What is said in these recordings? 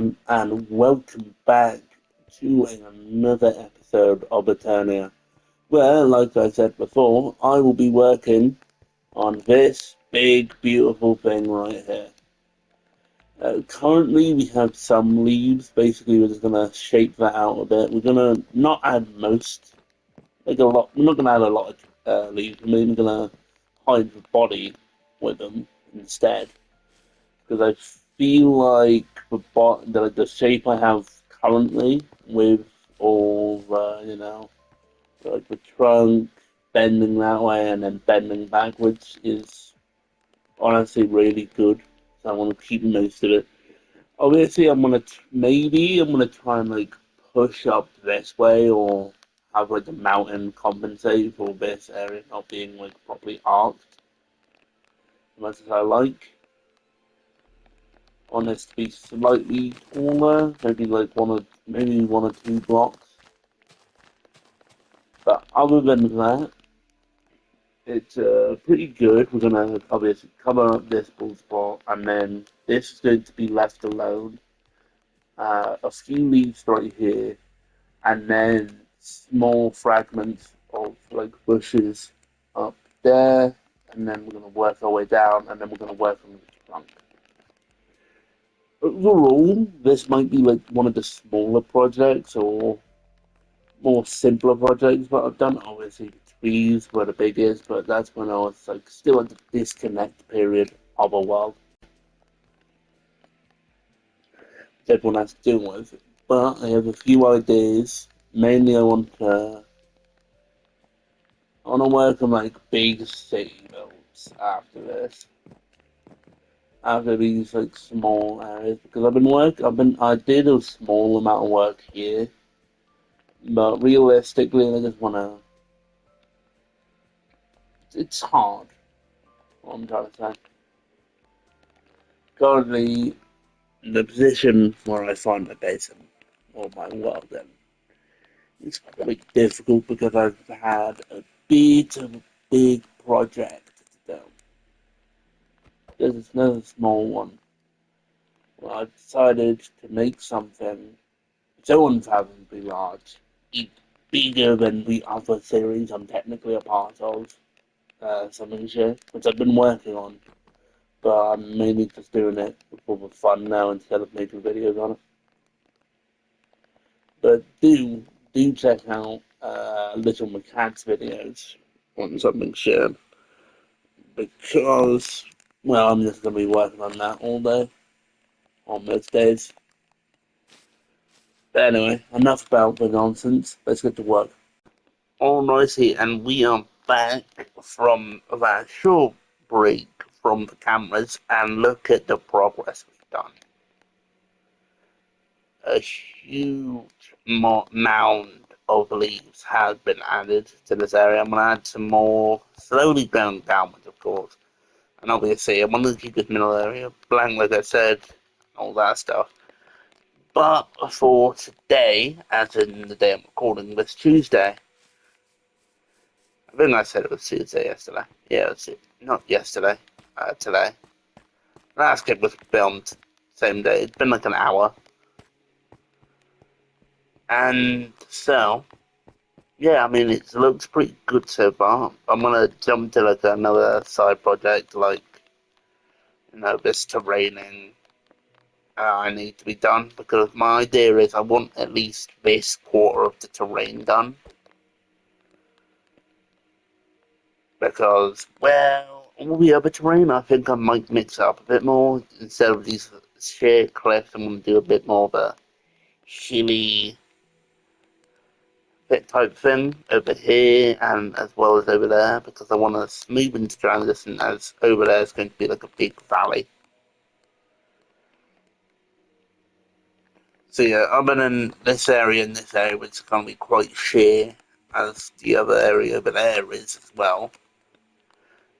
everyone, and welcome back to another episode of Eternia, where, like I said before, I will be working on this big, beautiful thing right here. Currently, we have some leaves. Basically, we're just gonna shape that out a bit. We're gonna not add most, like a lot. We're not gonna add a lot of leaves. We're mainly gonna hide the body with them instead. Because I feel like the shape I have currently with all like the trunk bending that way and then bending backwards is honestly really good. So I want to keep most of it. Obviously, I'm gonna try and like push up this way or have like the mountain compensate for this area not being like properly arched as much as I like. Want this to be slightly taller, maybe one or two blocks. But other than that, it's pretty good. We're gonna obviously cover up this bald spot, and then this is going to be left alone. A few leaves right here, and then small fragments of like bushes up there, and then we're gonna work our way down, and then we're gonna work on the trunk. Overall, this might be like one of the smaller projects or more simpler projects, but I've done obviously the trees were the biggest, but that's when I was like still at the disconnect period of a world everyone has to deal with. But I have a few ideas. Mainly I wanna work on like big city builds after this. After these like small areas because I did a small amount of work here, but realistically I just wanna it's hard what I'm trying to say. Currently the position where I find my base in, or my world in, it's quite difficult because I've had a bit of a big project to do. There's another small one where I've decided to make something so unfathomably large, bigger than the other series I'm technically a part of, something shit, which I've been working on, but I'm mainly just doing it for the fun now instead of making videos on it. But do check out Little Macaque's videos on something shared because well I'm just gonna be working on that all day on most days. But anyway, enough about the nonsense. Let's get to work. All righty, and we are back from that short break from the cameras and look at the progress we've done. A huge mound of leaves has been added to this area. I'm going to add some more, slowly going downwards, of course. And obviously, I wanted to keep this middle area blank, like I said, all that stuff. But for today, as in the day I'm recording this Tuesday, I think I said it was Tuesday yesterday. Yeah, it was not yesterday, today. Last clip was filmed same day. It's been like an hour. And so, yeah, I mean, it looks pretty good so far. I'm gonna jump to like another side project, like this terraining I need to be done because my idea is I want at least this quarter of the terrain done because well, all the other terrain I think I might mix up a bit more instead of these sheer cliffs. I'm gonna do a bit more of a hilly pit type thing over here and as well as over there because I want to smooth the transition as over there is going to be like a big valley. So yeah, other than this area and this area, which is going to be quite sheer as the other area over there is as well.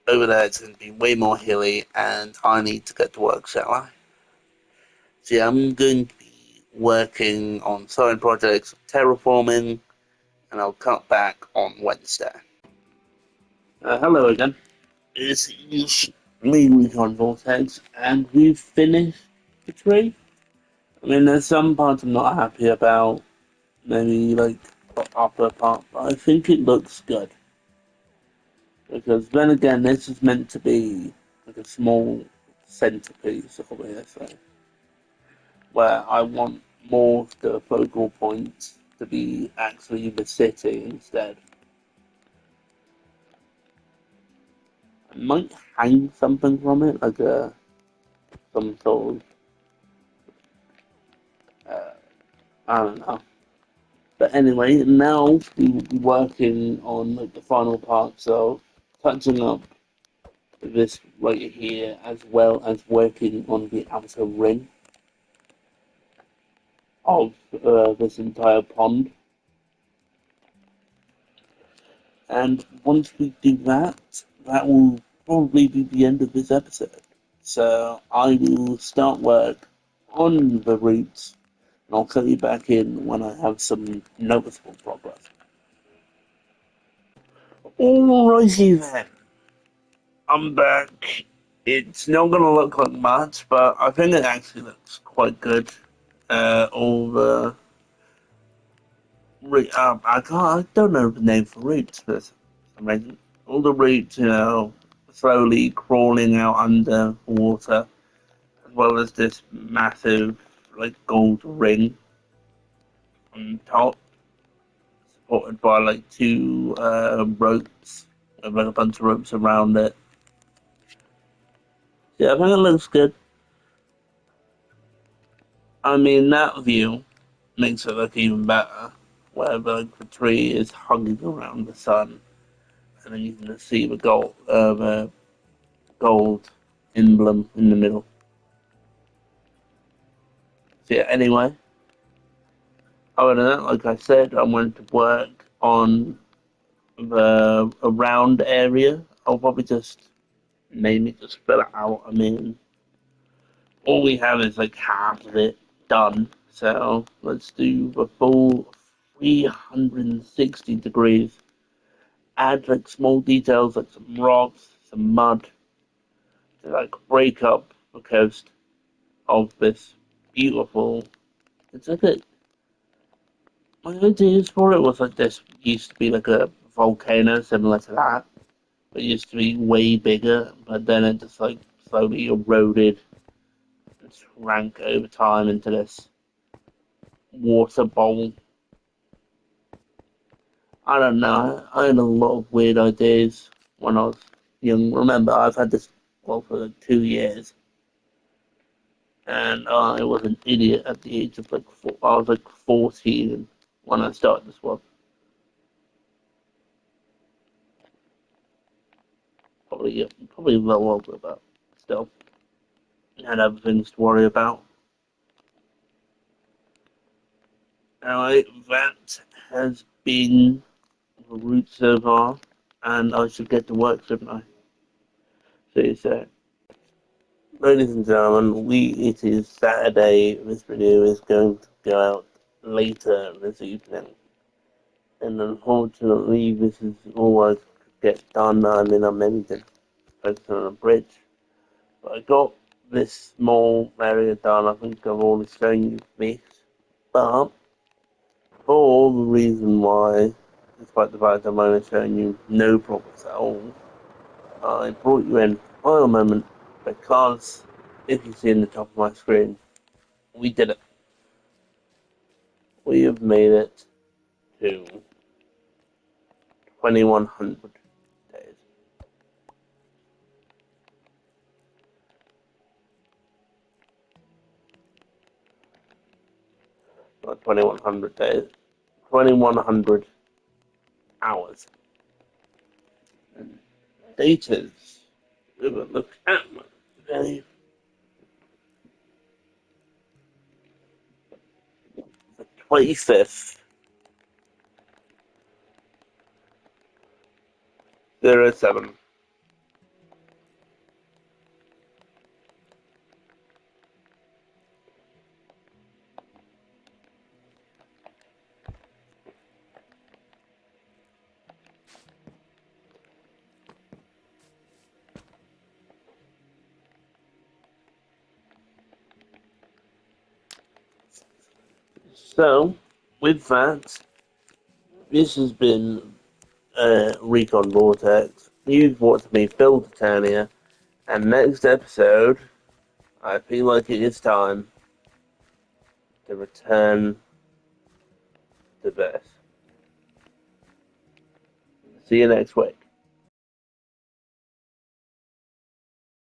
Over there it's going to be way more hilly and I need to get to work, shall I? So yeah, I'm going to be working on side projects, terraforming, and I'll cut back on Wednesday. Hello again. It's me, Recon Vortex, and we've finished the tree. I mean, there's some parts I'm not happy about, maybe like the upper part, but I think it looks good. Because then again, this is meant to be like a small centerpiece over here, so where I want more of the focal points to be actually the city instead. I might hang something from it, like some sort of, I don't know. But anyway, now we will be working on like the final part, so touching up this right here as well as working on the outer ring of this entire pond. And once we do that, that will probably be the end of this episode. So I will start work on the roots, and I'll cut you back in when I have some noticeable progress. Alrighty then, I'm back. It's not gonna look like much, but I think it actually looks quite good. All the I don't know the name for roots for some reason. All the roots, slowly crawling out under water, as well as this massive, like, gold ring on top, supported by, like, two ropes, like a bunch of ropes around it. Yeah, I think it looks good. I mean, that view makes it look even better, where, like, the tree is hugging around the sun, and then you can see the gold emblem in the middle. So yeah, anyway, other than that, like I said, I'm going to work on the around area. I'll probably just name it, just fill it out. I mean, all we have is like half of it done. So let's do the full 360 degrees. Add like small details like some rocks, some mud to like break up the coast of this beautiful. It's like a my ideas for it was like this used to be like a volcano similar to that. It used to be way bigger, but then it just like slowly eroded and shrank over time into this water bowl. I don't know. I had a lot of weird ideas when I was young. Remember, I've had this well for like 2 years, and I was an idiot at the age of like I was like 14 when I started this one. Probably a little older, but still had other things to worry about. Anyway, that has been the route so far, and I should get to work, shouldn't I? So you say. Ladies and gentlemen, it is Saturday. This video is going to go out later this evening, and unfortunately, this is all I could get done. I mean, I'm meant to focus on a bridge, but I got this small area done. I think I've already shown you this, but for the reason why, despite the fact I'm only showing you no progress at all, I brought you in for a moment because if you see in the top of my screen, we did it. We have made it to 2100 days. Not 2100 days, 2100 hours. And date is, we will look at my day, the 25th, 07. So, with that, this has been Recon Vortex. You've watched me build Eternia, and next episode, I feel like it is time to return to this. See you next week.